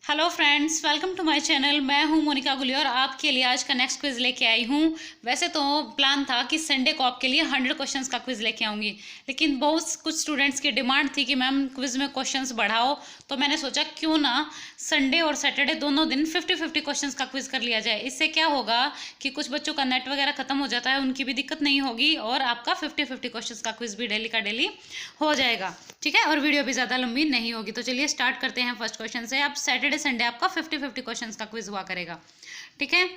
Hello friends, welcome to my channel. मैं हूं मोनिका गुली और आपके लिए आज का नेक्स्ट क्विज लेके आई हूं। वैसे तो प्लान था कि संडे को आपके लिए 100 क्वेश्चंस का क्विज लेके आऊंगी, लेकिन बहुत कुछ स्टूडेंट्स की डिमांड थी कि मैम क्विज में क्वेश्चंस बढ़ाओ, तो मैंने सोचा क्यों ना संडे और सैटरडे दोनों दिन 50-50 क्वेश्चंस का क्विज कर लिया जाए। इससे क्या होगा कि कुछ बच्चों का नेट वगैरह खत्म हो जाता है, उनकी भी दिक्कत नहीं होगी और आपका 50-50 क्वेश्चंस का क्विज भी डेली का डेली हो जाएगा। ठीक है, और वीडियो भी ज़्यादा लंबी नहीं होगी। तो चलिए स्टार्ट करते हैं फर्स्ट क्वेश्चन से। अब सैटरडे संडे आपका 50-50 क्वेश्चंस का क्विज हुआ करेगा। ठीक है,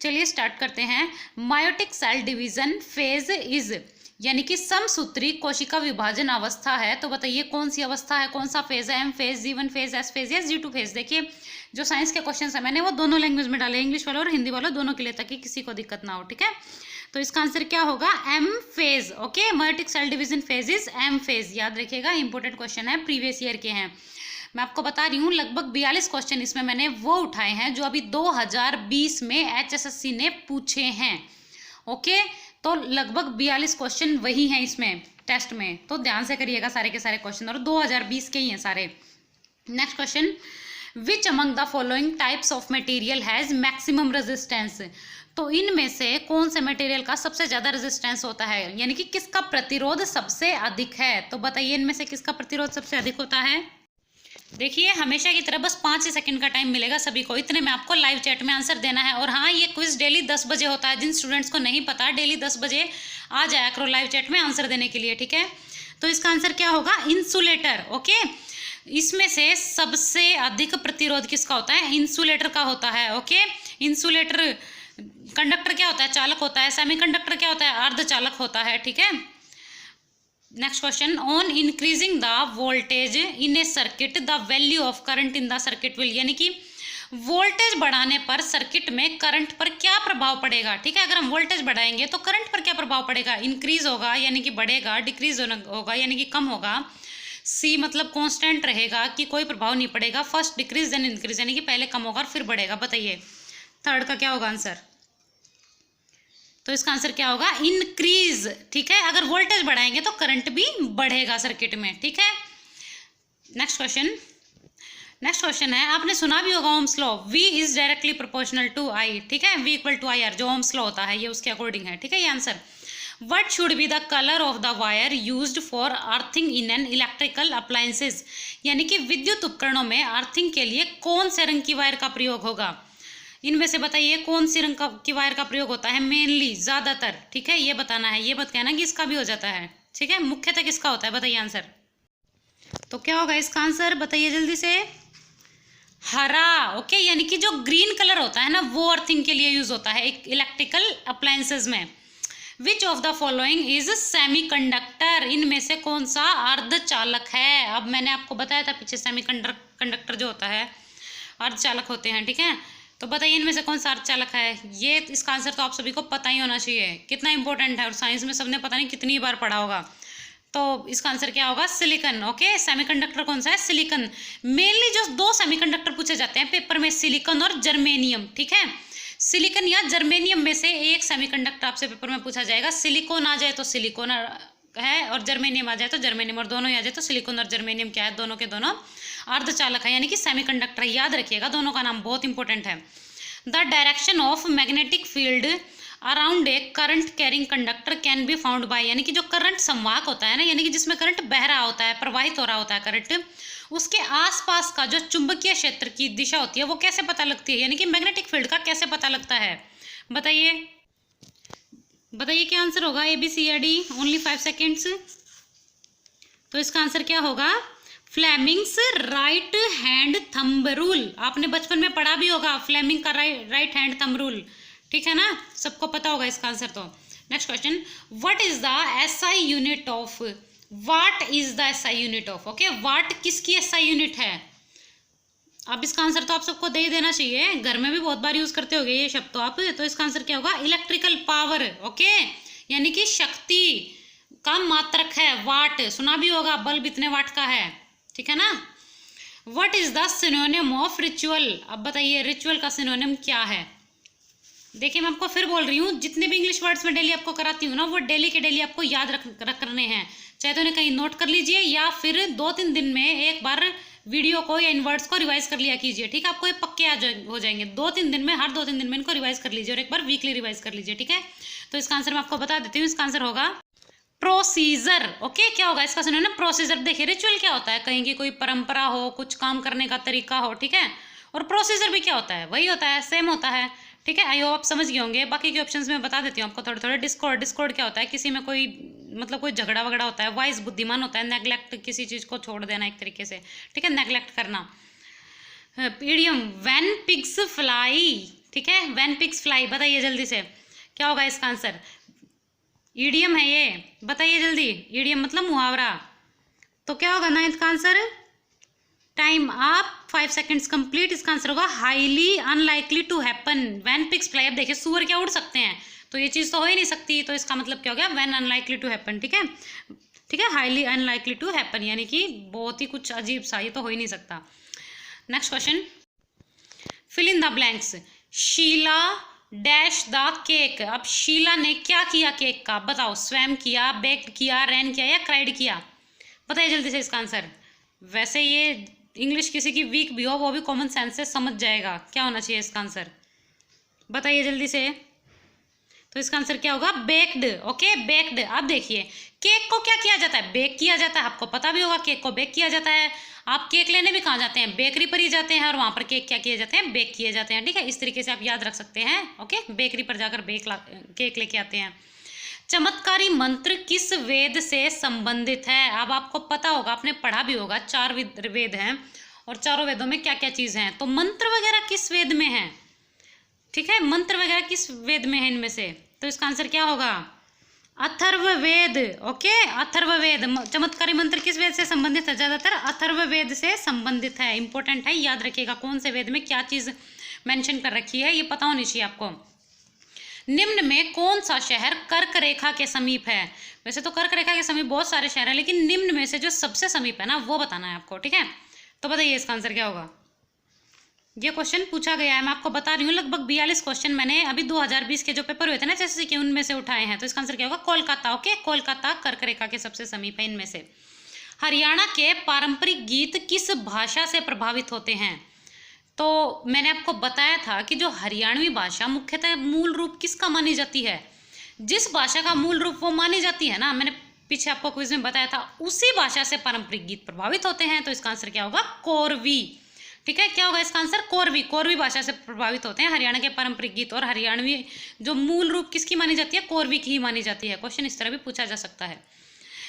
चलिए स्टार्ट करते हैं। Mitotic cell division phase is, यानी कि समसूत्री कोशिका विभाजन अवस्था है। तो बताइए कौन सी अवस्था है, कौन सा फेज है? M phase, G1 phase, S phase या G2 फेज? देखिए जो साइंस के क्वेश्चन है मैंने वो दोनों लैंग्वेज में डाले, इंग्लिश वालों और हिंदी वालों दोनों के लिए, ताकि किसी को दिक्कत ना हो। ठीक है, तो इसका आंसर क्या होगा? M phase. Okay, mitotic cell division phase is M phase. याद रखिएगा, इंपॉर्टेंट क्वेश्चन है, प्रीवियस ईयर के हैं। मैं आपको बता रही हूँ लगभग 42 क्वेश्चन इसमें मैंने वो उठाए हैं जो अभी 2020 में HSSC ने पूछे हैं। ओके, तो लगभग 42 क्वेश्चन वही हैं इसमें टेस्ट में, तो ध्यान से करिएगा सारे के सारे क्वेश्चन, और 2020 के ही हैं सारे। Next question, which among the following types of material has maximum resistance? तो इनमें से कौन से मटेरियल का सबसे ज्यादा रेजिस्टेंस होता है, यानी कि किसका प्रतिरोध सबसे अधिक है? तो बताइए इनमें से किसका प्रतिरोध सबसे अधिक होता है? देखिए हमेशा की तरह बस 5 सेकंड का टाइम मिलेगा सभी को, इतने में आपको लाइव चैट में आंसर देना है। और हाँ, ये क्विज डेली 10 बजे होता है। जिन स्टूडेंट्स को नहीं पता, डेली 10 बजे आ जाया करो लाइव चैट में आंसर देने के लिए। ठीक है, तो इसका आंसर क्या होगा? इंसुलेटर। ओके, इसमें से सबसे अधिक प्रतिरोध किसका होता है? इंसुलेटर का होता है। ओके, इंसुलेटर, कंडक्टर क्या होता है? चालक होता है। सेमीकंडक्टर क्या होता है? अर्धचालक होता है। ठीक है, next question, on increasing the voltage in A circuit the value of current in the circuit will, यानी कि वोल्टेज बढ़ाने पर सर्किट में करंट पर क्या प्रभाव पड़ेगा? ठीक है, अगर हम वोल्टेज बढ़ाएंगे तो करंट पर क्या प्रभाव पड़ेगा? इंक्रीज होगा यानी कि बढ़ेगा, डिक्रीज होगा यानी कि कम होगा, सी मतलब कांस्टेंट रहेगा कि कोई प्रभाव नहीं पड़ेगा, फर्स्ट डिक्रीज देन इंक्रीज, यानी कि पहले कम होगा और फिर बढ़ेगा। बताइए थर्ड का क्या होगा आंसर? तो इसका आंसर क्या होगा? इंक्रीज। ठीक है, अगर वोल्टेज बढ़ाएंगे तो करंट भी बढ़ेगा सर्किट में। ठीक है, नेक्स्ट क्वेश्चन है, आपने सुना भी होगा Ohm's law, V is directly proportional to I। ठीक है, V इक्वल टू IR जो ओम्स लॉ होता है ये उसके अकॉर्डिंग है। ठीक है, ये answer. What should be the colour of the wire used for earthing in an electrical appliances, यानी कि विद्युत उपकरणों में अर्थिंग के लिए कौन से रंग की वायर का प्रयोग होगा? इनमें से बताइए कौन सी रंग की वायर का प्रयोग होता है मेनली, ज्यादातर? ठीक है, ये बताना है, ये मत कहना कि इसका भी हो जाता है। ठीक है, मुख्यतः किसका होता है? बताइए आंसर। तो क्या होगा इसका आंसर? बताइए जल्दी से। हरा। ओके, यानी कि जो ग्रीन कलर होता है ना वो अर्थिंग के लिए यूज होता है इलेक्ट्रिकल अप्लायंसेज में। Which of the following is semiconductor? इनमें से कौन सा अर्धचालक है? अब मैंने आपको बताया था पीछे, सेमीकंडक्टर जो होता है अर्धचालक होते हैं। ठीक है, तो बताइए इनमें से कौन सा अर्धचालक है? ये इसका आंसर तो आप सभी को पता ही होना चाहिए, कितना इंपॉर्टेंट है और साइंस में सबने पता नहीं कितनी बार पढ़ा होगा। तो इसका आंसर क्या होगा? सिलिकॉन। ओके, सेमीकंडक्टर कौन सा है? सिलिकॉन। मेनली जो 2 सेमीकंडक्टर पूछे जाते हैं पेपर में, सिलिकॉन और जर्मेनियम। ठीक है, सिलिकॉन या जर्मेनियम में से एक सेमीकंडक्टर आपसे पेपर में पूछा जाएगा। सिलिकॉन आ जाए तो सिलिकॉन है और जर्मेनियम आ जाए तो जर्मेनियम, और दोनों आ जाए तो सिलिकॉन और जर्मेनियम क्या है? दोनों के दोनों अर्धचालक है, यानी कि सेमीकंडक्टर। याद रखिएगा, दोनों का नाम बहुत इंपॉर्टेंट है। The direction of magnetic field around a current carrying conductor can be found by, यानी कि जो करंट संवाहक होता है ना, यानी कि जिसमें करंट बह रहा होता है, प्रवाहित हो रहा होता है करंट, उसके आसपास का जो चुंबकीय क्षेत्र की दिशा होती है वो कैसे पता लगती है? यानी कि मैग्नेटिक फील्ड का कैसे पता लगता है? बताइए बताइए क्या आंसर होगा? ABC या D? Only 5 seconds. तो इसका आंसर क्या होगा? Fleming's right hand thumb rule. आपने बचपन में पढ़ा भी होगा फ्लेमिंग का राइट हैंड थंब रूल। ठीक है ना, सबको पता होगा इसका आंसर। तो next question, what is the SI unit of? What is the SI unit of? Okay, watt किसकी SI यूनिट है? अब इसका आंसर तो आप सबको दे ही देना चाहिए, घर में भी बहुत बार यूज करते होगे ये शब्द तो आप। तो इसका आंसर क्या होगा? Electrical power. ओके, यानी कि शक्ति का मात्रक है वाट। सुना भी होगा बल्ब इतने वाट का है। ठीक है ना। What is the synonym of ritual? अब बताइए रिचुअल का सिनोनिम क्या है? देखिए मैं आपको फिर बोल रही हूँ, जितने भी इंग्लिश वर्ड्स में डेली आपको कराती हूँ ना वो डेली के डेली आपको याद रखने हैं, चाहे तो उन्हें कहीं नोट कर लीजिए या फिर 2-3 दिन में एक बार वीडियो को या इन वर्ड्स को रिवाइज कर लिया कीजिए, ठीक है। आपको ये पक्के हो जाएंगे 2-3 दिन में, हर 2-3 दिन में इनको रिवाइज कर लीजिए और एक बार वीकली रिवाइज कर लीजिए, ठीक है। तो इसका आंसर मैं आपको बता देती हूँ, इसका आंसर होगा प्रोसीजर। ओके, क्या होगा इसका सुनो ना, प्रोसीजर। देखिए रिचुअल क्या होता है, कहीं की कोई परंपरा हो, कुछ काम करने का तरीका हो, ठीक है। और प्रोसीजर भी क्या होता है, वही होता है, सेम होता है, ठीक है। आई होप आप समझ गए होंगे। बाकी के ऑप्शंस में बता देती हूँ आपको थोड़े थोड़े। डिस्कॉर्ड क्या होता है, किसी में कोई मतलब कोई झगड़ा वगड़ा होता है। वाइज बुद्धिमान होता है, नेग्लेक्ट किसी चीज़ को छोड़ देना एक तरीके से, ठीक है, नेग्लेक्ट करना। ईडियम व्हेन पिग्स फ्लाई, ठीक है, व्हेन पिग्स फ्लाई, बताइए जल्दी से क्या होगा इसका आंसर। ईडियम है ये, बताइए जल्दी। ईडियम मतलब मुहावरा, तो क्या होगा 9th का आंसर। टाइम आप 5 सेकेंड्स कंप्लीट। इसका आंसर होगा highly unlikely to happen when pigs fly. अब देखिए सूअर क्या उड़ सकते हैं, तो ये चीज़ तो हो ही नहीं सकती, तो इसका मतलब क्या हो गया, व्हेन अनलाइकली टू हैपन, ठीक है, ठीक है, हाईली अनलाइकली टू हैपन, यानी कि बहुत ही कुछ अजीब सा, ये तो हो ही नहीं सकता। Next question, fill in the blanks. Sheela dash the cake. अब शीला ने क्या किया केक का, बताओ। स्वयं किया, बेक्ड किया, रैन किया या क्राइड किया, बताइए जल्दी से इसका आंसर। वैसे ये इंग्लिश किसी की वीक भी हो, वो भी कॉमन सेंस से समझ जाएगा क्या होना चाहिए इसका आंसर, बताइए जल्दी से। तो इसका आंसर क्या होगा, बेक्ड। Okay, baked. अब देखिए केक को क्या किया जाता है, बेक किया जाता है, आपको पता भी होगा केक को बेक किया जाता है। आप केक लेने भी कहाँ जाते हैं, बेकरी पर ही जाते हैं, और वहाँ पर केक क्या किए जाते हैं, बेक किए जाते हैं, ठीक है। इस तरीके से आप याद रख सकते हैं। ओके, बेकरी पर जाकर केक लेके आते हैं। चमत्कारी मंत्र किस वेद से संबंधित है। अब आपको पता होगा, आपने पढ़ा भी होगा, 4 वेद हैं और चारों वेदों में क्या क्या चीज़ हैं, तो मंत्र वगैरह किस वेद में है, ठीक है, मंत्र वगैरह किस वेद में है इनमें से। तो इसका आंसर क्या होगा, अथर्ववेद। ओके, अथर्ववेद। चमत्कारी मंत्र किस वेद से संबंधित है, ज़्यादातर अथर्ववेद से संबंधित है। इंपॉर्टेंट है, याद रखिएगा कौन से वेद में क्या चीज़ मेंशन कर रखी है, ये पता होनी चाहिए आपको। निम्न में कौन सा शहर कर्क रेखा के समीप है। वैसे तो कर्क रेखा के समीप बहुत सारे शहर हैं, लेकिन निम्न में से जो सबसे समीप है ना, वो बताना है आपको, ठीक है। तो बताइए इसका आंसर क्या होगा। ये क्वेश्चन पूछा गया है, मैं आपको बता रही हूँ, लगभग 42 क्वेश्चन मैंने अभी 2020 के जो पेपर हुए थे ना, जैसे कि उनमें से उठाए हैं। तो इसका आंसर क्या होगा, कोलकाता। ओके, कोलकाता कर्क रेखा के सबसे समीप है इनमें से। हरियाणा के पारंपरिक गीत किस भाषा से प्रभावित होते हैं। तो मैंने आपको बताया था कि जो हरियाणवी भाषा मुख्यतः मूल रूप किसका मानी जाती है, जिस भाषा का मूल रूप वो मानी जाती है ना, मैंने पीछे आपको क्विज में बताया था, उसी भाषा से पारंपरिक गीत प्रभावित होते हैं। तो इसका आंसर क्या होगा, कोरवी, ठीक है। क्या होगा इसका आंसर, कोरवी। कोरवी भाषा से प्रभावित होते हैं हरियाणा के पारंपरिक गीत, और हरियाणवी जो मूल रूप किसकी मानी जाती है, कोरवी की ही मानी जाती है। क्वेश्चन इस तरह भी पूछा जा सकता है।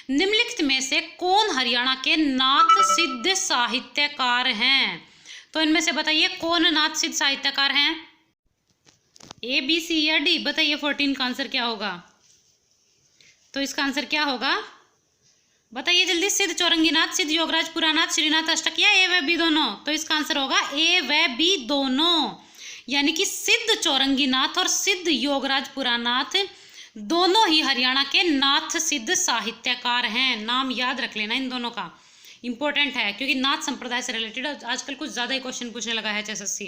निम्नलिखित में से कौन हरियाणा के नाथ सिद्ध साहित्यकार हैं। तो इनमें से बताइए कौन नाथ सिद्ध साहित्यकार हैं, ए बी सी या डी, बताइए 14 का आंसर क्या होगा। तो इसका आंसर क्या होगा, बताइए जल्दी। सिद्ध चौरंगीनाथ, सिद्ध योगराज पुरानाथ, श्रीनाथ अष्टक या ए व बी दोनों। तो इसका आंसर होगा ए व बी दोनों, यानी कि सिद्ध चौरंगीनाथ और सिद्ध योगराज पुरानाथ दोनों ही हरियाणा के नाथ सिद्ध साहित्यकार हैं। नाम याद रख लेना इन दोनों का, इंपॉर्टेंट है, क्योंकि नाथ संप्रदाय से रिलेटेड आजकल कुछ ज़्यादा ही क्वेश्चन पूछने लगा है एचएसएससी।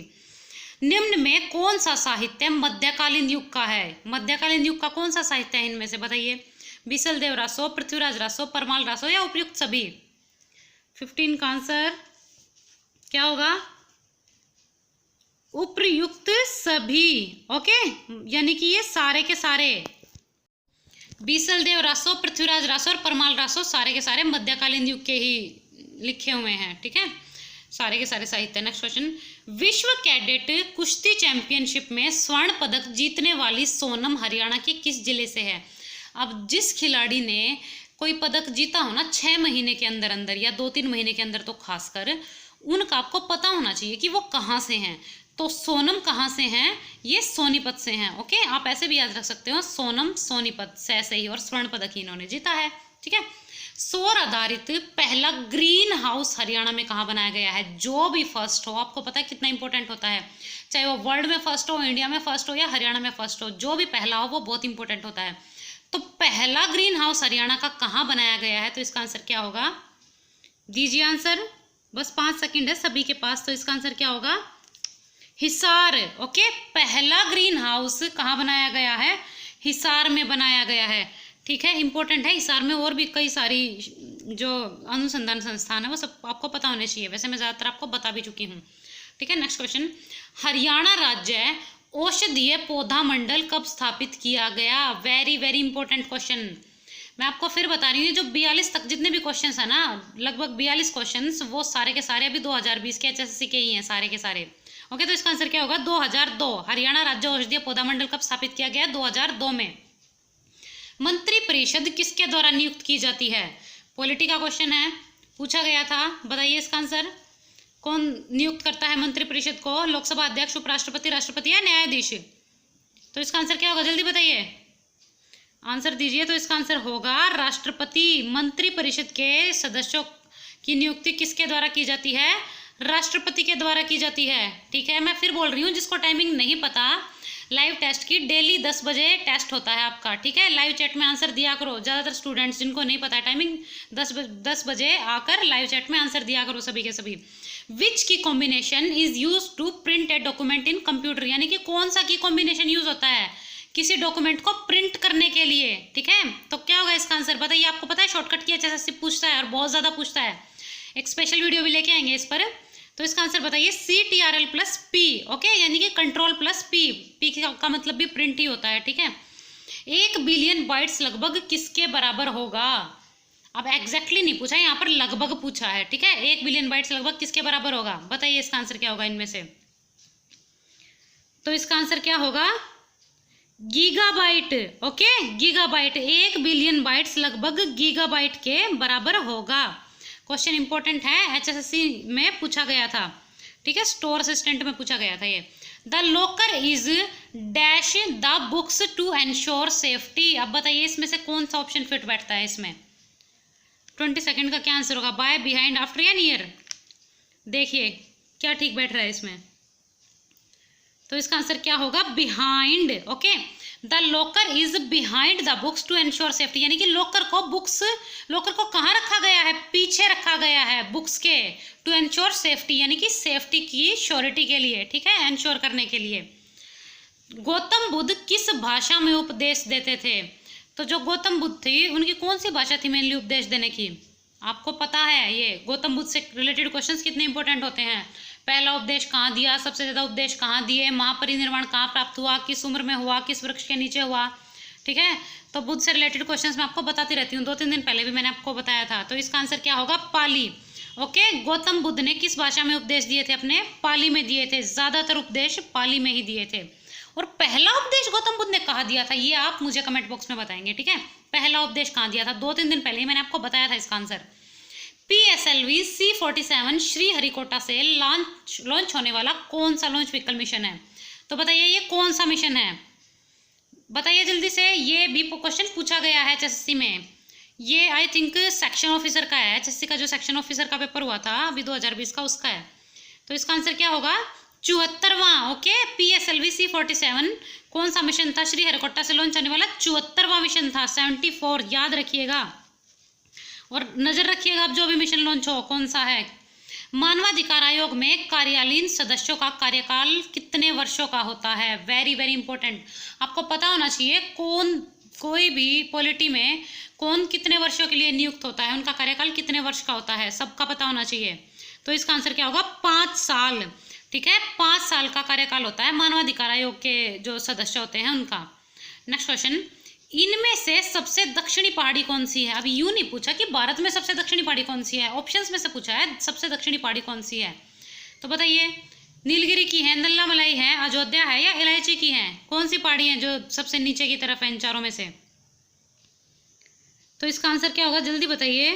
निम्न में कौन सा साहित्य मध्यकालीन युग का है। मध्यकालीन युग का कौन सा साहित्य है इनमें से, बताइए। बीसल देव रासो, पृथ्वीराज रासो, परमाल रासो या उपयुक्त सभी। 15 का आंसर क्या होगा, उपयुक्त सभी। ओके, यानी कि ये सारे के सारे, बीसल देव रासो, पृथ्वीराज रासो और परमाल रासो सारे के सारे मध्यकालीन युग के ही लिखे हुए हैं, ठीक है, सारे के सारे साहित्य। नेक्स्ट क्वेश्चन, विश्व कैडेट कुश्ती चैंपियनशिप में स्वर्ण पदक जीतने वाली सोनम हरियाणा के किस जिले से है। अब जिस खिलाड़ी ने कोई पदक जीता हो ना 6 महीने के अंदर अंदर या 2-3 महीने के अंदर, तो खासकर उनका आपको पता होना चाहिए कि वो कहाँ से हैं। तो सोनम कहाँ से हैं, ये सोनीपत से हैं। ओके, आप ऐसे भी याद रख सकते हो, सोनम सोनीपत से ही, और स्वर्ण पदक ही इन्होंने जीता है, ठीक है। सौर आधारित पहला ग्रीन हाउस हरियाणा में कहाँ बनाया गया है। जो भी फर्स्ट हो, आपको पता है कितना इंपॉर्टेंट होता है, चाहे वो वर्ल्ड में फर्स्ट हो, इंडिया में फर्स्ट हो या हरियाणा में फर्स्ट हो, जो भी पहला हो वो बहुत इंपॉर्टेंट होता है। तो पहला ग्रीन हाउस हरियाणा का कहाँ बनाया गया है। तो इसका आंसर क्या होगा, दीजिए आंसर, बस 5 सेकेंड है सभी के पास। तो इसका आंसर क्या होगा, हिसार। ओके, पहला ग्रीन हाउस कहाँ बनाया गया है, हिसार में बनाया गया है, ठीक है, इंपॉर्टेंट है। हिसार में और भी कई सारी जो अनुसंधान संस्थान है वो सब आपको पता होने चाहिए। वैसे मैं ज़्यादातर आपको बता भी चुकी हूँ। ठीक है, नेक्स्ट क्वेश्चन, हरियाणा राज्य औषधीय पौधा मंडल कब स्थापित किया गया? Very very important question. मैं आपको फिर बता रही हूँ, जो 42 तक जितने भी क्वेश्चंस है ना, लगभग 42 क्वेश्चंस, वो सारे के सारे अभी 2020 के HSC के ही हैं सारे के सारे। ओके, तो इसका आंसर क्या होगा? 2002। हरियाणा राज्य औषधीय पौधा मंडल कब स्थापित किया गया? 2002 में। मंत्री परिषद किसके द्वारा नियुक्त की जाती है? पॉलिटी का क्वेश्चन है, पूछा गया था। बताइए इसका आंसर, कौन नियुक्त करता है मंत्री परिषद को? लोकसभा अध्यक्ष, उपराष्ट्रपति, राष्ट्रपति या न्यायाधीश? तो इसका आंसर क्या होगा? जल्दी बताइए, आंसर दीजिए। तो इसका आंसर होगा राष्ट्रपति। मंत्री परिषद के सदस्यों की नियुक्ति किसके द्वारा की जाती है? राष्ट्रपति के द्वारा की जाती है। ठीक है, मैं फिर बोल रही हूँ, जिसको टाइमिंग नहीं पता लाइव टेस्ट की, डेली 10 बजे टेस्ट होता है आपका। ठीक है, लाइव चैट में आंसर दिया करो। ज़्यादातर स्टूडेंट्स जिनको नहीं पता है टाइमिंग, 10 बजे आकर लाइव चैट में आंसर दिया करो सभी के सभी। Which key combination is use to print a document in computer? यानी कि कौन सा की कॉम्बिनेशन यूज होता है किसी डॉक्यूमेंट को प्रिंट करने के लिए? ठीक है, तो क्या होगा इसका आंसर? बताइए, आपको पता है शॉर्टकट की HSC पूछता है और बहुत ज़्यादा पूछता है। एक स्पेशल वीडियो भी लेके आएंगे इस पर। तो इसका आंसर बताइए, CTRL प्लस P। ओके, यानी कि कंट्रोल प्लस P का मतलब भी प्रिंट ही होता है। ठीक है, 1 बिलियन बाइट्स लगभग किसके बराबर होगा? अब एग्जैक्टली नहीं पूछा, यहाँ पर लगभग पूछा है। ठीक है, 1 बिलियन बाइट्स लगभग किसके बराबर होगा? बताइए इसका आंसर क्या होगा इनमें से? तो इसका आंसर क्या होगा? Gigabyte. Okay, gigabyte, 1 billion bytes लगभग गीगाबाइट के बराबर होगा। क्वेश्चन इंपॉर्टेंट है, HSC में पूछा गया था। ठीक है, स्टोर असिस्टेंट में पूछा गया था ये। The locker is dash the books to ensure safety. अब बताइए इसमें से कौन सा ऑप्शन फिट बैठता है इसमें? 20 सेकेंड का क्या आंसर होगा? बाय, बिहाइंड, आफ्टर या नियर? देखिए क्या ठीक बैठ रहा है इसमें। तो इसका आंसर क्या होगा? Behind. Okay, the locker is behind the books to ensure safety, यानी कि लॉकर को कहाँ रखा गया है? पीछे रखा गया है बुक्स के। टू एंश्योर सेफ्टी यानी कि सेफ्टी की श्योरिटी के लिए। ठीक है, एंश्योर करने के लिए। गौतम बुद्ध किस भाषा में उपदेश देते थे? तो जो गौतम बुद्ध थी उनकी कौन सी भाषा थी मेनली उपदेश देने की? आपको पता है ये गौतम बुद्ध से रिलेटेड क्वेश्चंस कितने इंपॉर्टेंट होते हैं। पहला उपदेश कहाँ दिया, सबसे ज़्यादा उपदेश कहाँ दिए, महापरिनिर्वाण कहाँ प्राप्त हुआ, किस उम्र में हुआ, किस वृक्ष के नीचे हुआ। ठीक है, तो बुद्ध से रिलेटेड क्वेश्चंस मैं आपको बताती रहती हूँ, 2-3 दिन पहले भी मैंने आपको बताया था। तो इसका आंसर क्या होगा? पाली। ओके, गौतम बुद्ध ने किस भाषा में उपदेश दिए थे? अपने पाली में दिए थे। ज़्यादातर उपदेश पाली में ही दिए थे। और पहला उपदेश गौतम बुद्ध ने कहाँ दिया था, ये आप मुझे कमेंट बॉक्स में बताएंगे। ठीक है, पहला उपदेश कहाँ दिया था? 2-3 दिन पहले ही मैंने आपको बताया था इसका आंसर। PSLV C47 श्रीहरिकोटा से लॉन्च होने वाला कौन सा लॉन्च व्हीकल मिशन है? तो बताइए ये कौन सा मिशन है? बताइए जल्दी से। ये भी क्वेश्चन पूछा गया है HSC में। ये आई थिंक सेक्शन ऑफिसर का है। HSC का जो सेक्शन ऑफिसर का पेपर हुआ था अभी 2020 का, उसका है। तो इसका आंसर क्या होगा? 74वां। ओके, PSLV C47 कौन सा मिशन था? श्रीहरिकोटा से लॉन्च होने वाला 74वां मिशन था। 74 याद रखिएगा और नजर रखिएगा अब जो भी मिशन लॉन्च हो कौन सा है। मानवाधिकार आयोग में कार्यालयीन सदस्यों का कार्यकाल कितने वर्षों का होता है? वेरी वेरी इंपॉर्टेंट, आपको पता होना चाहिए। कोई भी पॉलिटी में कौन कितने वर्षों के लिए नियुक्त होता है, उनका कार्यकाल कितने वर्ष का होता है, सबका पता होना चाहिए। तो इसका आंसर क्या होगा? 5 साल। ठीक है, 5 साल का कार्यकाल होता है मानवाधिकार आयोग के जो सदस्य होते हैं उनका। नेक्स्ट क्वेश्चन, इनमें से सबसे दक्षिणी पहाड़ी कौन सी है? अभी यूं नहीं पूछा कि भारत में सबसे दक्षिणी पहाड़ी कौन सी है, ऑप्शंस में से पूछा है सबसे दक्षिणी पहाड़ी कौन सी है। तो बताइए, नीलगिरी की है, नल्लामलाई है, अयोध्या है या इलायची की है? कौन सी पहाड़ी है जो सबसे नीचे की तरफ है इन चारों में से? तो इसका आंसर क्या होगा? जल्दी बताइए,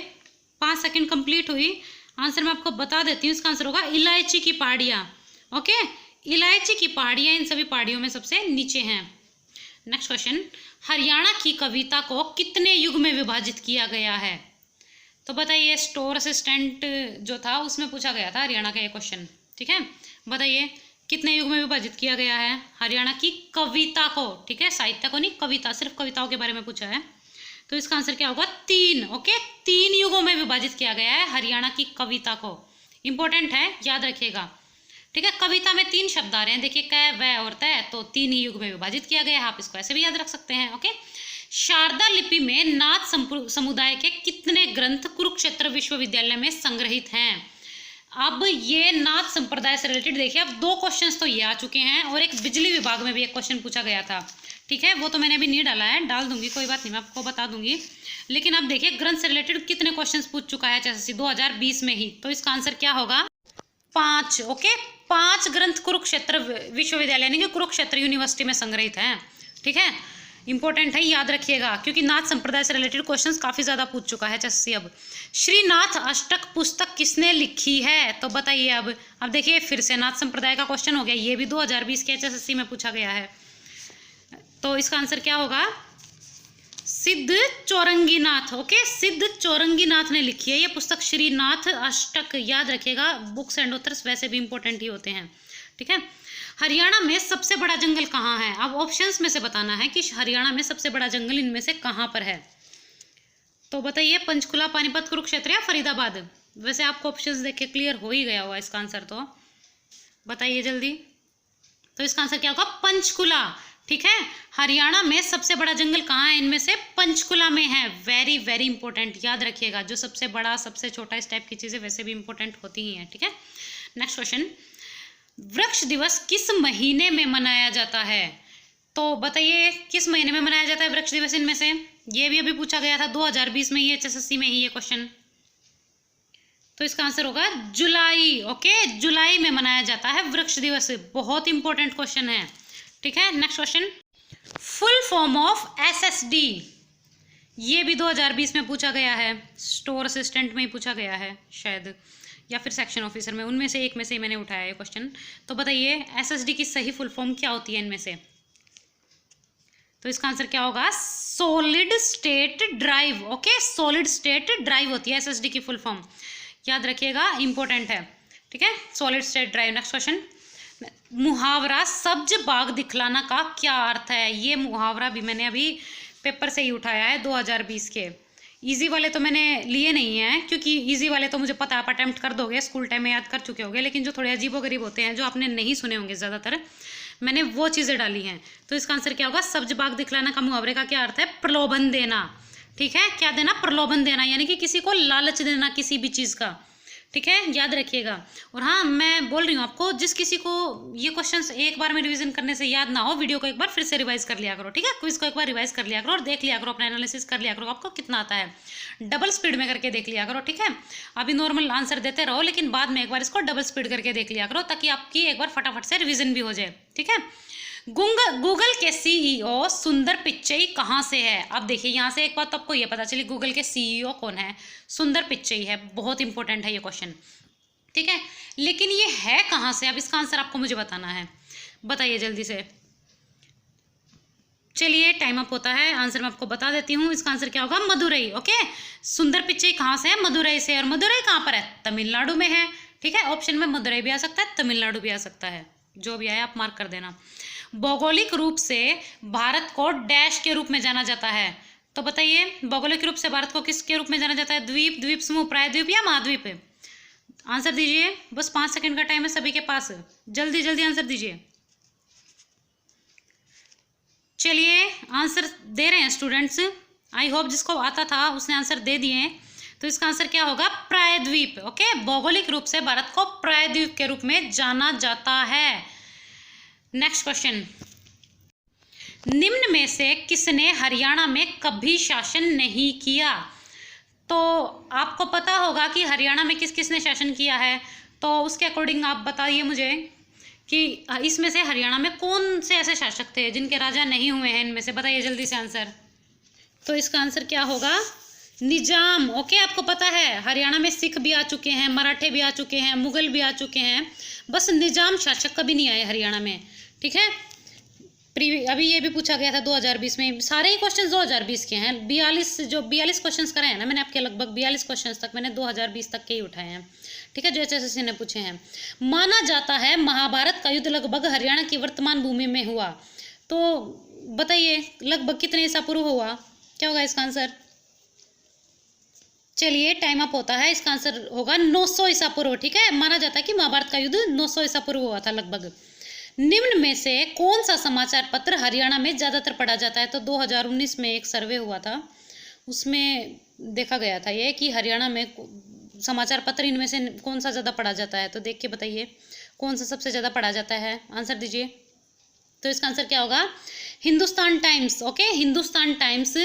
5 सेकंड कंप्लीट हुई। आंसर मैं आपको बता देती हूँ। इसका आंसर होगा इलायची की पहाड़ियाँ। ओके, इलायची की पहाड़ियाँ इन सभी पहाड़ियों में सबसे नीचे हैं। नेक्स्ट क्वेश्चन, हरियाणा की कविता को कितने युग में विभाजित किया गया है? तो बताइए, स्टोर असिस्टेंट जो था उसमें पूछा गया था हरियाणा का ये क्वेश्चन। ठीक है, बताइए कितने युग में विभाजित किया गया है हरियाणा की कविता को? ठीक है, साहित्य को नहीं, कविता, सिर्फ कविताओं के बारे में पूछा है। तो इसका आंसर क्या होगा? 3। ओके, 3 युगों में विभाजित किया गया है हरियाणा की कविता को। इंपॉर्टेंट है, याद रखिएगा। ठीक है, कविता में 3 शब्द आ रहे हैं, देखिए क, व और त, तो 3 ही युग में विभाजित किया गया है। आप इसको ऐसे भी याद रख सकते हैं। ओके, शारदा लिपि में नाथ समुदाय के कितने ग्रंथ कुरुक्षेत्र विश्वविद्यालय में संग्रहित हैं? अब ये नाथ संप्रदाय से रिलेटेड देखिए, अब 2 क्वेश्चंस तो ये आ चुके हैं और एक बिजली विभाग में भी एक क्वेश्चन पूछा गया था। ठीक है, वो तो मैंने अभी नहीं डाला है, डाल दूंगी, कोई बात नहीं, मैं आपको बता दूंगी। लेकिन अब देखिए ग्रंथ से रिलेटेड कितने क्वेश्चंस पूछ चुका है एचएसएससी 2020 में ही, तो इसका आंसर क्या होगा? 5। ओके, 5 ग्रंथ कुरुक्षेत्र विश्वविद्यालय यानी कि कुरुक्षेत्र यूनिवर्सिटी में संग्रहित हैं। ठीक है, इंपॉर्टेंट है, याद रखिएगा, क्योंकि नाथ संप्रदाय से रिलेटेड क्वेश्चंस काफी ज्यादा पूछ चुका है एचएसएससी। अब श्रीनाथ अष्टक पुस्तक किसने लिखी है? तो बताइए। अब देखिए फिर से नाथ संप्रदाय का क्वेश्चन हो गया, ये भी 2020 के एचएसएससी में पूछा गया है। तो इसका आंसर क्या होगा? सिद्ध चौरंगीनाथ। ओके, सिद्ध चौरंगीनाथ ने लिखी है ये पुस्तक, श्रीनाथ अष्टक। याद रखिएगा, बुक्स एंड ऑथर्स वैसे भी इंपॉर्टेंट ही होते हैं। ठीक है, हरियाणा में सबसे बड़ा जंगल कहाँ है? अब ऑप्शंस में से बताना है कि हरियाणा में सबसे बड़ा जंगल इनमें से कहाँ पर है। तो बताइए, पंचकुला, पानीपत, कुरुक्षेत्र या फरीदाबाद? वैसे आपको ऑप्शंस देख के क्लियर हो ही गया होगा इसका आंसर, तो बताइए जल्दी। तो इसका आंसर क्या होगा? पंचकुला। ठीक है, हरियाणा में सबसे बड़ा जंगल कहाँ है? इनमें से पंचकुला में है। वेरी वेरी इंपॉर्टेंट, याद रखिएगा, जो सबसे बड़ा सबसे छोटा इस टाइप की चीजें वैसे भी इंपॉर्टेंट होती ही हैं। ठीक है, नेक्स्ट क्वेश्चन, वृक्ष दिवस किस महीने में मनाया जाता है? तो बताइए किस महीने में मनाया जाता है वृक्ष दिवस इनमें से? ये भी अभी पूछा गया था 2020 में ही एचएसएससी में ही ये क्वेश्चन। तो इसका आंसर होगा जुलाई। ओके, जुलाई में मनाया जाता है वृक्ष दिवस। बहुत इंपॉर्टेंट क्वेश्चन है। ठीक है, next question, full form of SSD. ये भी 2020 में पूछा गया है, स्टोर असिस्टेंट में ही पूछा गया है शायद, या फिर सेक्शन ऑफिसर में, उनमें से एक में से मैंने उठाया है क्वेश्चन। तो बताइए एसएसडी की सही फुल फॉर्म क्या होती है इनमें से? तो इसका आंसर क्या होगा? Solid state drive. Okay, solid state drive होती है एसएसडी की फुल फॉर्म, याद रखिएगा, इंपॉर्टेंट है। ठीक है, solid state drive. Next question, मुहावरा सब्ज बाग दिखलाना का क्या अर्थ है? ये मुहावरा भी मैंने अभी पेपर से ही उठाया है 2020 के। इजी वाले तो मैंने लिए नहीं हैं, क्योंकि इजी वाले तो मुझे पता है आप अटेम्प्ट कर दोगे, स्कूल टाइम में याद कर चुके होंगे, लेकिन जो थोड़े अजीबोगरीब होते हैं, जो आपने नहीं सुने होंगे ज़्यादातर, मैंने वो चीज़ें डाली हैं। तो इसका आंसर क्या होगा? सब्ज बाग दिखलाना का मुहावरे का क्या अर्थ है? प्रलोभन देना। ठीक है, क्या देना? प्रलोभन देना, यानी कि किसी को लालच देना किसी भी चीज़ का। ठीक है, याद रखिएगा। और हाँ, मैं बोल रही हूँ आपको, जिस किसी को ये क्वेश्चंस एक बार में रिवीजन करने से याद ना हो, वीडियो को एक बार फिर से रिवाइज कर लिया करो। ठीक है, क्विज को एक बार रिवाइज कर लिया करो और देख लिया करो, अपना एनालिसिस कर लिया करो, आपको कितना आता है, डबल स्पीड में करके देख लिया करो। ठीक है, अभी नॉर्मल आंसर देते रहो, लेकिन बाद में एक बार इसको डबल स्पीड करके देख लिया करो, ताकि आपकी एक बार फटाफट से रिविजन भी हो जाए। ठीक है, गूगल के सीईओ सुंदर पिच्चई कहाँ से है? अब देखिए, यहाँ से एक बात तो आपको ये पता चली, गूगल के सीईओ कौन है? सुंदर पिच्चई है। बहुत इंपॉर्टेंट है ये क्वेश्चन। ठीक है, लेकिन ये है कहाँ से? अब इसका आंसर आपको मुझे बताना है, बताइए जल्दी से। चलिए, टाइम अप होता है, आंसर मैं आपको बता देती हूँ। इसका आंसर क्या होगा? मदुरई। ओके, सुंदर पिच्चई कहाँ से है? मदुरई से। और मदुरई कहाँ पर है? तमिलनाडु में है। ठीक है, ऑप्शन में मदुरई भी आ सकता है, तमिलनाडु भी आ सकता है, जो भी आए आप मार्क कर देना। भौगोलिक रूप से भारत को डैश के रूप में जाना जाता है? तो बताइए, भौगोलिक रूप से भारत को किसके रूप में जाना जाता है? द्वीप, द्वीप समूह, प्रायद्वीप या महाद्वीप? आंसर दीजिए, बस 5 सेकंड का टाइम है सभी के पास, जल्दी जल्दी आंसर दीजिए। चलिए, आंसर दे रहे हैं स्टूडेंट्स, आई होप जिसको आता था उसने आंसर दे दिए। तो इसका आंसर क्या होगा? प्रायद्वीप। ओके, भौगोलिक रूप से भारत को प्रायद्वीप के रूप में जाना जाता है। नेक्स्ट क्वेश्चन, निम्न में से किसने हरियाणा में कभी शासन नहीं किया? तो आपको पता होगा कि हरियाणा में किस किसने शासन किया है, तो उसके अकॉर्डिंग आप बताइए मुझे कि इसमें से हरियाणा में कौन से ऐसे शासक थे जिनके राजा नहीं हुए हैं इनमें से? बताइए जल्दी से आंसर। तो इसका आंसर क्या होगा? निजाम। ओके, आपको पता है हरियाणा में सिख भी आ चुके हैं, मराठे भी आ चुके हैं, मुगल भी आ चुके हैं, बस निजाम शासक कभी नहीं आए हरियाणा में। ठीक है, अभी ये भी पूछा गया था 2020 में, सारे ही क्वेश्चंस 2020 के हैं। 42 क्वेश्चंस कराए हैं ना मैंने आपके, लगभग 42 क्वेश्चंस तक मैंने 2020 तक के ही उठाए हैं। ठीक है, जो एचएसएससी ने पूछे हैं। माना जाता है महाभारत का युद्ध लगभग हरियाणा की वर्तमान भूमि में हुआ, तो बताइए लगभग कितने ईसा पूर्व हुआ? क्या होगा इसका आंसर? चलिए, टाइम अप होता है, इसका आंसर होगा 900 ईसा पूर्व। ठीक है, माना जाता है कि महाभारत का युद्ध 900 ईसा पूर्व हुआ था लगभग। निम्न में से कौन सा समाचार पत्र हरियाणा में ज़्यादातर पढ़ा जाता है? तो 2019 में एक सर्वे हुआ था, उसमें देखा गया था ये कि हरियाणा में समाचार पत्र इनमें से कौन सा ज़्यादा पढ़ा जाता है। तो देख के बताइए कौन सा सबसे ज़्यादा पढ़ा जाता है, आंसर दीजिए। तो इसका आंसर क्या होगा? Hindustan times. Okay, Hindustan times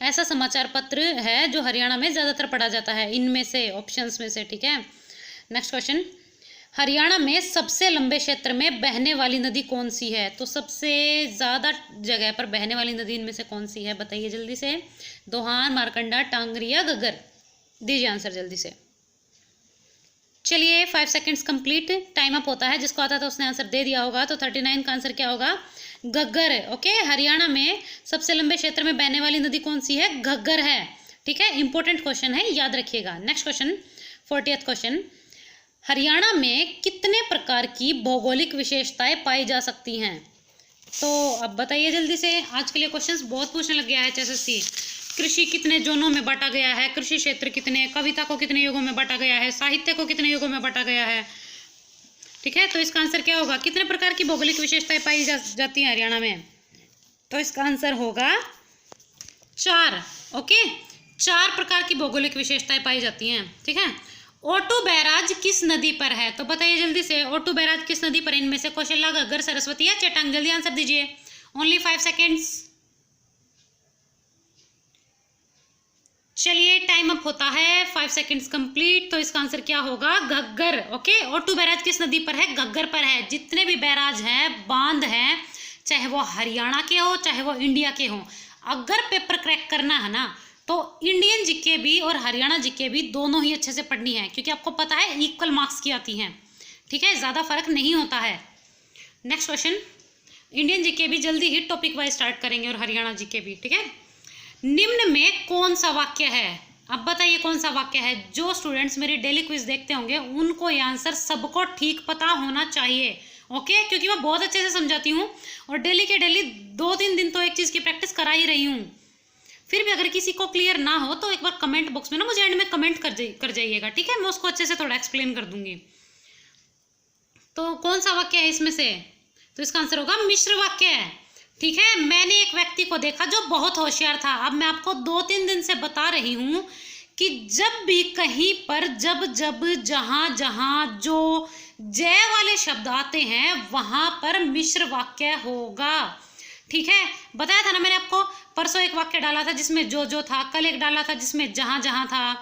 ऐसा समाचार पत्र है जो हरियाणा में ज़्यादातर पढ़ा जाता है इनमें से, ऑप्शंस में से। ठीक है, नेक्स्ट क्वेश्चन, हरियाणा में सबसे लंबे क्षेत्र में बहने वाली नदी कौन सी है? तो सबसे ज़्यादा जगह पर बहने वाली नदी इनमें से कौन सी है, बताइए जल्दी से। दोहान, मारकंडा, टांगरी या घग्गर? दीजिए आंसर जल्दी से। चलिए 5 सेकंड्स कंप्लीट, टाइम अप होता है। जिसको आता था उसने आंसर दे दिया होगा। तो 39 का आंसर क्या होगा? घग्गर। ओके, हरियाणा में सबसे लंबे क्षेत्र में बहने वाली नदी कौन सी है? घग्गर है। ठीक है, इंपॉर्टेंट क्वेश्चन है, याद रखिएगा। Next question, 40th question, Haryana में कितने प्रकार की भौगोलिक विशेषताएं पाई जा सकती हैं? तो अब बताइए जल्दी से। आज के लिए क्वेश्चंस बहुत पूछने लग गया है एचएसएससी। कृषि कितने जोनों में बांटा गया है? कृषि क्षेत्र कितने? कविता को कितने युगों में बांटा गया है? साहित्य को कितने युगों में बांटा गया है? ठीक है, तो इसका आंसर क्या होगा? कितने प्रकार की भौगोलिक विशेषताएं पाई जाती हैं हरियाणा में? तो इसका आंसर होगा 4। ओके, 4 प्रकार की भौगोलिक विशेषताएं पाई जाती हैं। ठीक है, ओटू बैराज किस नदी पर है? तो बताइए जल्दी से, ओटू बैराज किस नदी पर है इनमें से? कौशल्या, घग्गर, सरस्वती या चेटांग? जल्दी आंसर दीजिए, ओनली 5 सेकेंड्स। चलिए टाइम अप होता है, 5 सेकेंड्स कंप्लीट। तो इसका आंसर क्या होगा? घग्गर। ओके, ओटू बैराज किस नदी पर है? घग्गर पर है। जितने भी बैराज हैं, बांध हैं, चाहे वो हरियाणा के हो चाहे वो इंडिया के हो, अगर पेपर क्रैक करना है ना तो इंडियन जीके भी और हरियाणा जीके भी दोनों ही अच्छे से पढ़नी है, क्योंकि आपको पता है इक्वल मार्क्स की आती हैं। ठीक है, ज़्यादा फर्क नहीं होता है। नेक्स्ट क्वेश्चन, इंडियन जीके भी जल्दी ही टॉपिक वाइज स्टार्ट करेंगे और हरियाणा जीके भी। ठीक है, निम्न में कौन सा वाक्य है? अब बताइए कौन सा वाक्य है? जो स्टूडेंट्स मेरी डेली क्विज देखते होंगे उनको ये आंसर सबको ठीक पता होना चाहिए। ओके, क्योंकि मैं बहुत अच्छे से समझाती हूँ और डेली के डेली 2-3 दिन तो एक चीज़ की प्रैक्टिस करा ही रही हूँ। फिर भी अगर किसी को क्लियर ना हो तो एक बार कमेंट बॉक्स में ना मुझे एंड में कमेंट कर जाइएगा। ठीक है, मैं उसको अच्छे से थोड़ा एक्सप्लेन कर दूंगी। तो कौन सा वाक्य है इसमें से? तो इसका आंसर होगा मिश्र वाक्य है। ठीक है, मैंने एक व्यक्ति को देखा जो बहुत होशियार था। अब मैं आपको 2-3 दिन से बता रही हूँ कि जब भी कहीं पर जब जब जहाँ जहाँ जो जय वाले शब्द आते हैं वहां पर मिश्र वाक्य होगा। ठीक है, बताया था ना मैंने आपको। परसों एक वाक्य डाला था जिसमें जो था, कल एक डाला था जिसमें जहाँ जहाँ था।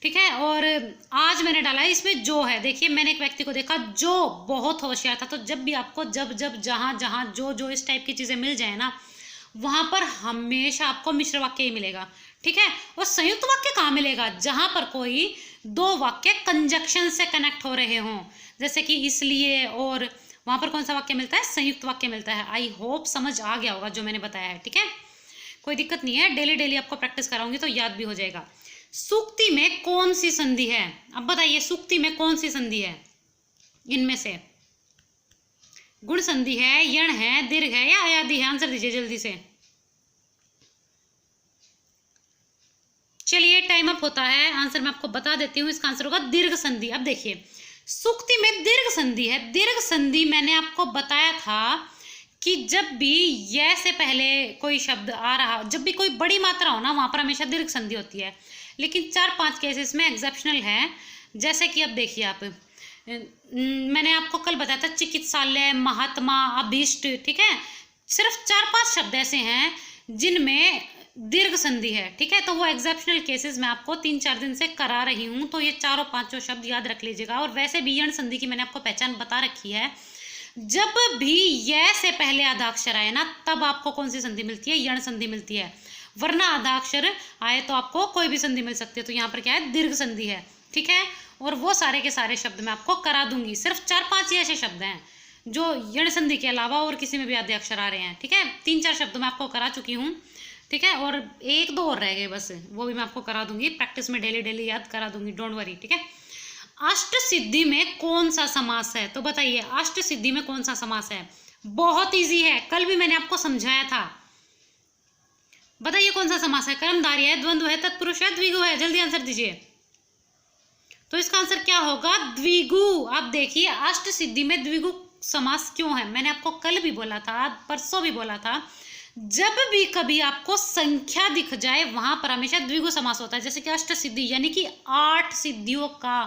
ठीक है, और आज मैंने डाला है इसमें जो है। देखिए, मैंने एक व्यक्ति को देखा जो बहुत होशियार था। तो जब भी आपको जब जब जहाँ जहाँ जो इस टाइप की चीज़ें मिल जाए ना, वहाँ पर हमेशा आपको मिश्र वाक्य ही मिलेगा। ठीक है, और संयुक्त वाक्य कहाँ मिलेगा? जहाँ पर कोई 2 वाक्य कंजक्शन से कनेक्ट हो रहे हों, जैसे कि इसलिए और, वहाँ पर कौन सा वाक्य मिलता है? संयुक्त वाक्य मिलता है। आई होप समझ आ गया होगा जो मैंने बताया है। ठीक है, कोई दिक्कत नहीं है, डेली डेली आपको प्रैक्टिस कराऊंगी तो याद भी हो जाएगा। सूक्ति में कौन सी संधि है? अब बताइए सूक्ति में कौन सी संधि है इनमें से? गुण संधि है, यण है, दीर्घ है या अयादि है? आंसर दीजिए जल्दी से। चलिए टाइम अप होता है, आंसर मैं आपको बता देती हूँ। इसका आंसर होगा दीर्घ संधि। अब देखिए, सूक्ति में दीर्घ संधि है। दीर्घ संधि मैंने आपको बताया था कि जब भी य से पहले कोई शब्द आ रहा, जब भी कोई बड़ी मात्रा हो ना, वहाँ पर हमेशा दीर्घ संधि होती है। लेकिन 4-5 केसेस में एग्जेप्शनल है। जैसे कि अब देखिए आप, मैंने आपको कल बताया था चिकित्सालय, महात्मा, अभीष्ट। ठीक है, सिर्फ 4-5 शब्द ऐसे हैं जिनमें दीर्घ संधि है। ठीक है, तो वो एग्जेप्शनल केसेस मैं आपको 3-4 दिन से करा रही हूँ। तो ये 4-5 शब्द याद रख लीजिएगा। और वैसे भी यण संधि की मैंने आपको पहचान बता रखी है। जब भी य से पहले आधाक्षर आए ना, तब आपको कौन सी संधि मिलती है? यण संधि मिलती है। वरना आधाक्षर आए तो आपको कोई भी संधि मिल सकती है। तो यहाँ पर क्या है? दीर्घ संधि है। ठीक है, और वो सारे के सारे शब्द मैं आपको करा दूंगी। सिर्फ 4-5 ही ऐसे शब्द हैं जो यण संधि के अलावा और किसी में भी आद्याक्षर आ रहे हैं। ठीक है, 3-4 शब्द मैं आपको करा चुकी हूँ। ठीक है, और 1-2 और रह गए बस, वो भी मैं आपको करा दूंगी। प्रैक्टिस में डेली डेली याद करा दूंगी, डोंट वरी। ठीक है, अष्ट सिद्धि में कौन सा समास है? तो बताइए अष्ट सिद्धि में कौन सा समास है? बहुत इजी है, कल भी मैंने आपको समझाया था। बताइए कौन सा समास है? कर्मधारय है, द्वंद्व है, तत्पुरुष है, द्विगु है? जल्दी आंसर दीजिए। तो इसका आंसर क्या होगा? द्विगु। आप देखिए अष्ट सिद्धि में द्विगु समास क्यों है? मैंने आपको कल भी बोला था, परसों भी बोला था, जब भी कभी आपको संख्या दिख जाए वहां पर हमेशा द्विगु समास होता है। जैसे कि अष्ट सिद्धि यानी कि 8 सिद्धियों का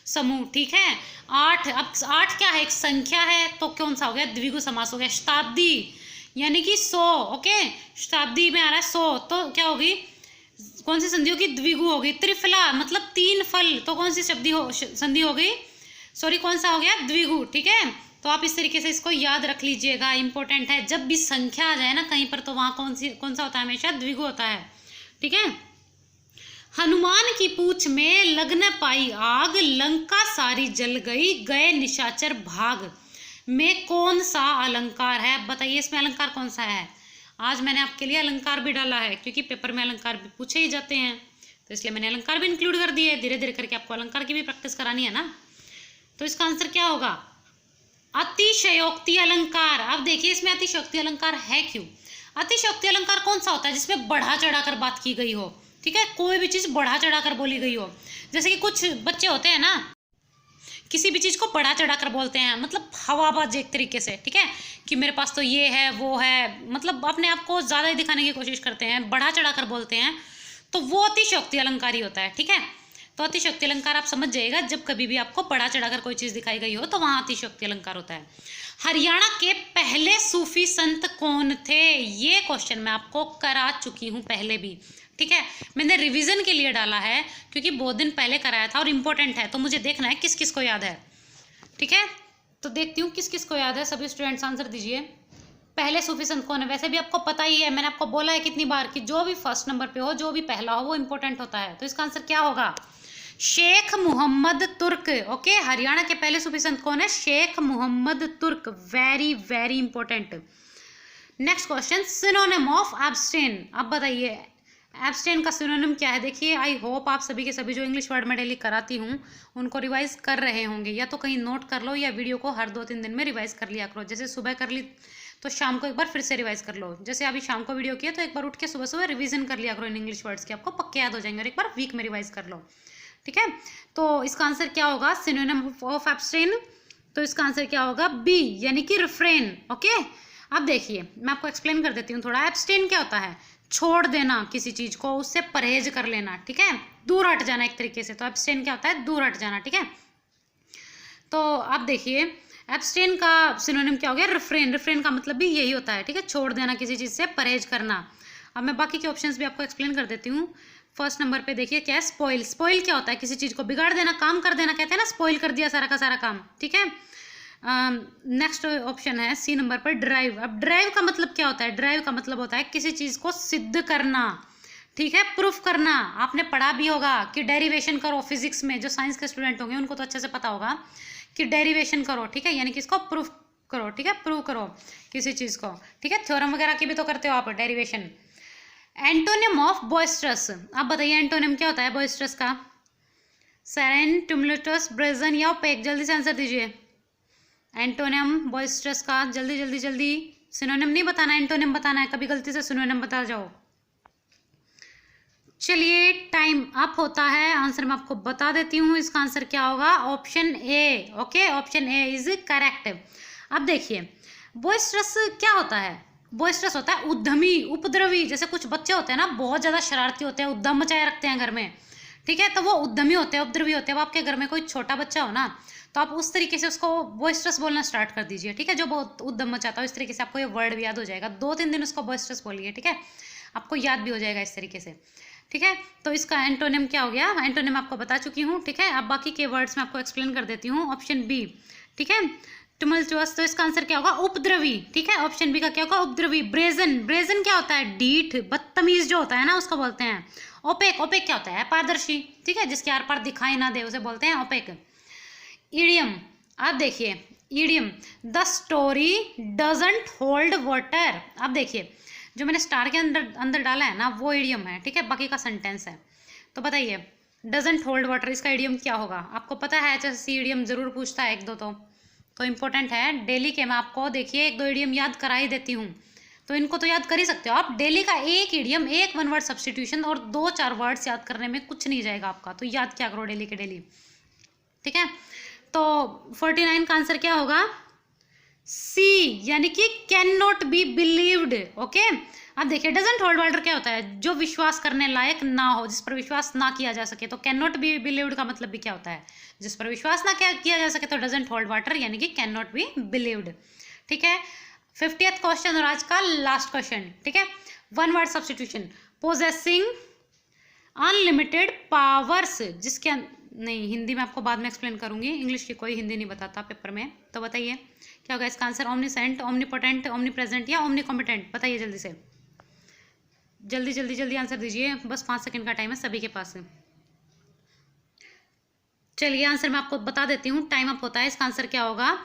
समूह, ठीक है। 8, अब 8 क्या है? एक संख्या है, तो कौन सा हो गया? द्विगु समास हो गया। शताब्दी यानी कि 100, ओके, शताब्दी में आ रहा है 100, तो क्या होगी? कौन सी संधि होगी? द्विगु होगी। त्रिफला मतलब 3 फल, तो कौन सी संधि हो गई? सॉरी, कौन सा हो गया? द्विगु, ठीक है। तो आप इस तरीके से इसको याद रख लीजिएगा, इंपॉर्टेंट है। जब भी संख्या आ जाए ना कहीं पर, तो वहां कौन सा होता है? हमेशा द्विगु होता है, ठीक है। हनुमान की पूंछ में लग न पाई आग, लंका सारी जल गई, गए निशाचर भाग, में कौन सा अलंकार है? बताइए इसमें अलंकार कौन सा है? आज मैंने आपके लिए अलंकार भी डाला है, क्योंकि पेपर में अलंकार भी पूछे ही जाते हैं, तो इसलिए मैंने अलंकार भी इंक्लूड कर दिए। धीरे धीरे करके आपको अलंकार की भी प्रैक्टिस करानी है ना। तो इसका आंसर क्या होगा? अतिशयोक्ति अलंकार। अब देखिए इसमें अतिशयोक्ति अलंकार है क्यों? अतिशयोक्ति अलंकार कौन सा होता है? जिसमें बढ़ा चढ़ाकर बात की गई हो, ठीक है, कोई भी चीज बढ़ा चढ़ाकर बोली गई हो। जैसे कि कुछ बच्चे होते हैं ना, किसी भी चीज को बढ़ा चढ़ाकर बोलते हैं, मतलब हवाबाज एक तरीके से, ठीक है, कि मेरे पास तो ये है वो है, मतलब अपने आप को ज्यादा ही दिखाने की कोशिश करते हैं, बढ़ा चढ़ाकर बोलते हैं, तो वो अतिशयोक्ति अलंकार ही होता है, ठीक है। तो अतिशयोक्ति अलंकार आप समझ जाइएगा, जब कभी भी आपको बढ़ा चढ़ाकर कोई चीज दिखाई गई हो तो वहां अतिशयोक्ति अलंकार होता है। हरियाणा के पहले सूफी संत कौन थे? ये क्वेश्चन मैं आपको करा चुकी हूं पहले भी, ठीक है। मैंने रिवीजन के लिए डाला है, क्योंकि बहुत दिन पहले कराया था और इम्पोर्टेंट है, तो मुझे देखना है किस किस को याद है, ठीक है। तो देखती हूँ किस किस को याद है। सभी स्टूडेंट्स आंसर दीजिए। पहले सूफी संत कौन है? वैसे भी आपको पता ही है, मैंने आपको बोला है कितनी बार कि जो भी फर्स्ट नंबर पे हो, जो भी पहला हो, वो इंपॉर्टेंट होता है। तो इसका आंसर क्या होगा? शेख मोहम्मद तुर्क, ओके। हरियाणा के पहले सूफी संत कौन है? शेख मोहम्मद तुर्क, very very important. Next question, synonym of abstain. अब बताइए एब्स्टेन का सिनोनिम क्या है? देखिए, आई होप आप सभी के सभी जो इंग्लिश वर्ड में डेली कराती हूँ उनको रिवाइज कर रहे होंगे, या तो कहीं नोट कर लो या वीडियो को हर 2-3 दिन में रिवाइज कर लिया करो। जैसे सुबह कर ली तो शाम को एक बार फिर से रिवाइज कर लो। जैसे अभी शाम को वीडियो किया तो एक बार उठ के सुबह सुबह रिवीजन कर लिया करो इन इंग्लिश वर्ड्स के, आपको पक्के याद हो जाएंगे, और एक बार वीक में रिवाइज कर लो, ठीक है। तो इसका आंसर क्या होगा? Synonym of abstain. तो इसका आंसर क्या होगा? बी, यानी कि रिफ्रेन, ओके। अब देखिए मैं आपको एक्सप्लेन कर देती हूँ थोड़ा। एब्स्टेन क्या होता है? छोड़ देना किसी चीज को, उससे परहेज कर लेना, ठीक है, दूर हट जाना एक तरीके से। तो एब्स्टेन क्या होता है? दूर हट जाना, ठीक है। तो अब देखिए एब्स्टेन का सिनोनिम क्या हो गया? रिफ्रेन। रिफ्रेन का मतलब भी यही होता है, ठीक है, छोड़ देना किसी चीज से, परहेज करना। अब मैं बाकी के ऑप्शंस भी आपको एक्सप्लेन कर देती हूँ। फर्स्ट नंबर पे देखिए क्या है? स्पॉइल। स्पॉइल क्या होता है? किसी चीज को बिगाड़ देना, काम कर देना, कहते हैं ना, स्पॉइल कर दिया सारा का सारा काम, ठीक है। नेक्स्ट ऑप्शन है सी नंबर पर ड्राइव। अब ड्राइव का मतलब क्या होता है? ड्राइव का मतलब होता है किसी चीज को सिद्ध करना, ठीक है, प्रूफ करना। आपने पढ़ा भी होगा कि डेरिवेशन करो फिजिक्स में, जो साइंस के स्टूडेंट होंगे उनको तो अच्छे से पता होगा कि डेरिवेशन करो, ठीक है, यानी कि इसको प्रूफ करो, ठीक है, प्रूव करो किसी चीज को, ठीक है। थ्योरम वगैरह की भी तो करते हो आप डेरिवेशन। Antonym of boisterous. आप बताइए एंटोनिम क्या होता है बॉइस्ट्रस का? सेरेन, ट्यूमुलेटस, ब्रेजन या ओपेक? जल्दी से आंसर दीजिए। एंटोनिम बॉइस्ट्रस का जल्दी जल्दी जल्दी। सिनोनिम नहीं बताना, एंटोनिम बताना है, कभी गलती से सिनोनिम बता जाओ। चलिए टाइम अप होता है, आंसर मैं आपको बता देती हूँ। इसका आंसर क्या होगा? Option A, okay, option A is correct. अब देखिए बॉइस्ट्रस क्या होता है? बॉइस्ट्रस होता है उद्यमी, उपद्रवी। जैसे कुछ बच्चे होते हैं ना, बहुत ज्यादा शरारती होते हैं, उद्यम मचाए रखते हैं घर में, ठीक है, तो वो उद्यमी होते हैं, उपद्रवी होते हैं। अब आपके घर में कोई छोटा बच्चा हो ना, तो आप उस तरीके से उसको बॉइस्ट्रस बोलना स्टार्ट कर दीजिए, ठीक है, जो बहुत उद्यम मचाता हो। इस तरीके से आपको ये वर्ड भी याद हो जाएगा। 2-3 दिन उसको बॉइस्ट्रस बोलिए, ठीक है, आपको याद भी हो जाएगा इस तरीके से, ठीक है। तो इसका एंटोनिम क्या हो गया? एंटोनिम आपको बता चुकी हूँ, ठीक है। अब बाकी के वर्ड्स में आपको एक्सप्लेन कर देती हूँ। ऑप्शन बी, ठीक है, टुमल्टुअस। तो इसका आंसर क्या होगा? उपद्रवी, ठीक है। ऑप्शन बी का क्या होगा? उपद्रवी। ब्रेजन, ब्रेजन क्या होता है? डीठ, बदतमीज जो होता है ना, उसको बोलते हैं। ओपेक, ओपेक क्या होता है? पारदर्शी, ठीक है, जिसके आर पार दिखाई ना दे उसे बोलते हैं ओपेक। ईडियम, आप देखिए idiom, the story doesn't hold water. अब देखिए जो मैंने स्टार के अंदर डाला है ना, वो ईडियम है, ठीक है, बाकी का सेंटेंस है। तो बताइए डजंट होल्ड वाटर, इसका ईडियम क्या होगा? आपको पता है? HSC ईडियम जरूर पूछता है 1-2 तो इंपॉर्टेंट है। डेली के मैं आपको देखिए 1-2 ईडियम याद करा ही देती हूँ, तो इनको तो याद कर ही सकते हो आप। डेली का एक ईडियम, एक 1 वर्ड सब्सटीट्यूशन और 2-4 वर्ड्स याद करने में कुछ नहीं जाएगा आपका, तो याद क्या करो डेली के डेली, ठीक है। तो 49 का आंसर क्या होगा? सी यानी कि can not be believed. Okay, अब देखिए डजंट होल्ड वाटर क्या होता है, जो विश्वास करने लायक ना हो, जिस पर विश्वास ना किया जा सके। तो कैन नॉट बी बिलीव्ड का मतलब भी क्या होता है, जिस पर विश्वास ना किया जा सके। तो डजंट होल्ड वाटर यानी कि कैन नॉट बी बिलीव्ड। ठीक है, 50th क्वेश्चन और आज का लास्ट क्वेश्चन। ठीक है, one word substitution, possessing unlimited powers, जिसके नहीं, हिंदी में आपको बाद में एक्सप्लेन करूंगी, इंग्लिश की कोई हिंदी नहीं बताता पेपर में। तो बताइए क्या होगा इसका आंसर, ओमनीसेंट, ओमनीपोटेंट, ओमनीप्रेजेंट या ओमनीकॉम्पिटेंट। बताइए जल्दी से, जल्दी जल्दी जल्दी आंसर दीजिए, बस 5 सेकंड का टाइम है सभी के पास। चलिए आंसर मैं आपको बता देती हूँ, टाइम अप होता है। इसका आंसर क्या होगा,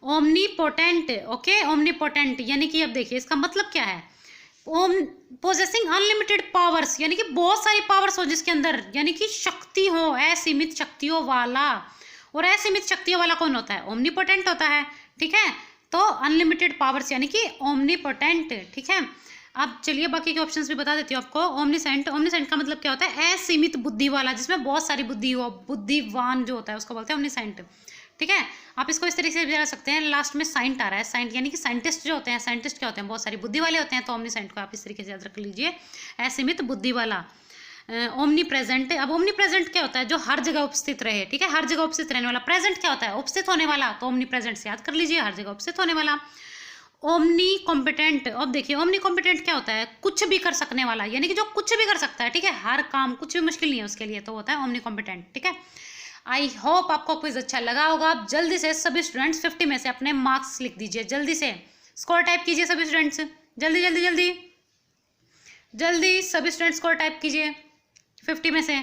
ओमनीपोटेंट। ओके, ओमनीपोटेंट यानी कि अब देखिए इसका मतलब क्या है, पोजेसिंग अनलिमिटेड पावर्स यानी कि बहुत सारी पावर्स हो जिसके अंदर, यानी कि शक्ति हो, असीमित शक्तियों वाला। और असीमित शक्तियों वाला कौन होता है, ओमनीपोटेंट होता है। ठीक है, तो अनलिमिटेड पावर्स यानी कि ओमनीपोटेंट। ठीक है, अब चलिए बाकी के ऑप्शंस भी बता देती हूँ आपको। ओमनीसेंट, ओमनीसेंट का मतलब क्या होता है, असीमित बुद्धि वाला, जिसमें बहुत सारी बुद्धि हो, बुद्धिवान जो होता है उसको बोलते हैं ओमनीसेंट। ठीक है, आप इसको इस तरीके से भी बता सकते हैं, लास्ट में साइंट आ रहा है, साइंट यानी कि साइंटिस्ट जो होते हैं, साइंटिस्ट क्या होते हैं, बहुत सारी बुद्धि वाले होते हैं। तो ओमनीसेंट को आप इस तरीके से याद रख लीजिए, असीमित बुद्धि वाला। ओमनी प्रेजेंट, अब ओमनी प्रेजेंट क्या होता है, जो हर जगह उपस्थित रहे। ठीक है, हर जगह उपस्थित रहने वाला। प्रेजेंट क्या होता है, उपस्थित होने वाला, तो ओमनी प्रेजेंट से याद कर लीजिए, हर जगह उपस्थित होने वाला। ओमनी कॉम्पिटेंट, अब देखिए ओमनी कॉम्पिटेंट क्या होता है, कुछ भी कर सकने वाला, यानी कि जो कुछ भी कर सकता है। ठीक है, हर काम, कुछ भी मुश्किल नहीं है उसके लिए, तो होता है ओमनी कॉम्पिटेंट। ठीक है, आई होप आपको क्विज अच्छा लगा होगा। आप जल्दी से सभी स्टूडेंट्स 50 में से अपने मार्क्स लिख दीजिए, जल्दी से स्कोर टाइप कीजिए सभी स्टूडेंट्स, जल्दी जल्दी जल्दी जल्दी सभी स्टूडेंट्स स्कोर टाइप कीजिए 50 में से।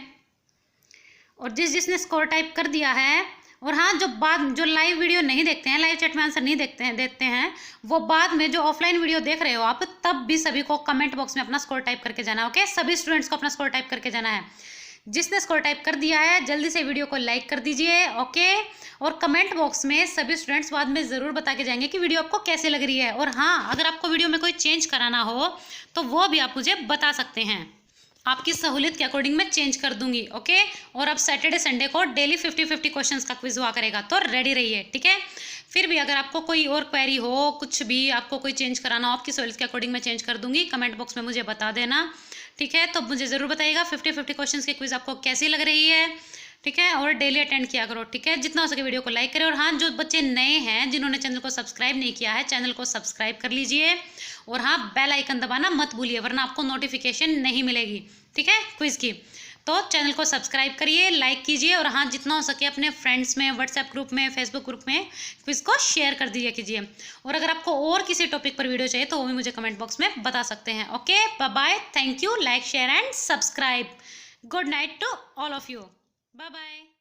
और जिसने स्कोर टाइप कर दिया है, और हाँ जो लाइव वीडियो नहीं देखते हैं, लाइव चैट में आंसर नहीं देते हैं, वो बाद में जो ऑफलाइन वीडियो देख रहे हो आप, तब भी सभी को कमेंट बॉक्स में अपना स्कोर टाइप करके जाना है। ओके, सभी स्टूडेंट्स को अपना स्कोर टाइप करके जाना है। जिसने स्कोर टाइप कर दिया है जल्दी से वीडियो को लाइक कर दीजिए। ओके, और कमेंट बॉक्स में सभी स्टूडेंट्स बाद में ज़रूर बता के जाएंगे कि वीडियो आपको कैसे लग रही है। और हाँ, अगर आपको वीडियो में कोई चेंज कराना हो तो वो भी आप मुझे बता सकते हैं, आपकी सहूलियत के अकॉर्डिंग मैं चेंज कर दूंगी। ओके, और अब सैटरडे संडे को डेली 50-50 क्वेश्चंस का क्विज हुआ करेगा, तो रेडी रहिए। ठीक है, फिर भी अगर आपको कोई और क्वेरी हो, कुछ भी आपको कोई चेंज कराना हो, आपकी सहूलियत के अकॉर्डिंग मैं चेंज कर दूंगी, कमेंट बॉक्स में मुझे बता देना। ठीक है, तो मुझे ज़रूर बताइएगा 50-50 क्वेश्चंस की क्विज आपको कैसी लग रही है। ठीक है, और डेली अटेंड किया करो। ठीक है, जितना हो सके वीडियो को लाइक करें। और हाँ, जो बच्चे नए हैं, जिन्होंने चैनल को सब्सक्राइब नहीं किया है, चैनल को सब्सक्राइब कर लीजिए। और हाँ, बेल आइकन दबाना मत भूलिए, वरना आपको नोटिफिकेशन नहीं मिलेगी। ठीक है, क्विज की। तो चैनल को सब्सक्राइब करिए, लाइक कीजिए। और हाँ, जितना हो सके अपने फ्रेंड्स में, व्हाट्सएप ग्रुप में, फेसबुक ग्रुप में क्विज को शेयर कर दीजिए कीजिए। और अगर आपको और किसी टॉपिक पर वीडियो चाहिए तो वो भी मुझे कमेंट बॉक्स में बता सकते हैं। Okay, bye bye, thank you, like share and subscribe. Good night to all of you, bye bye.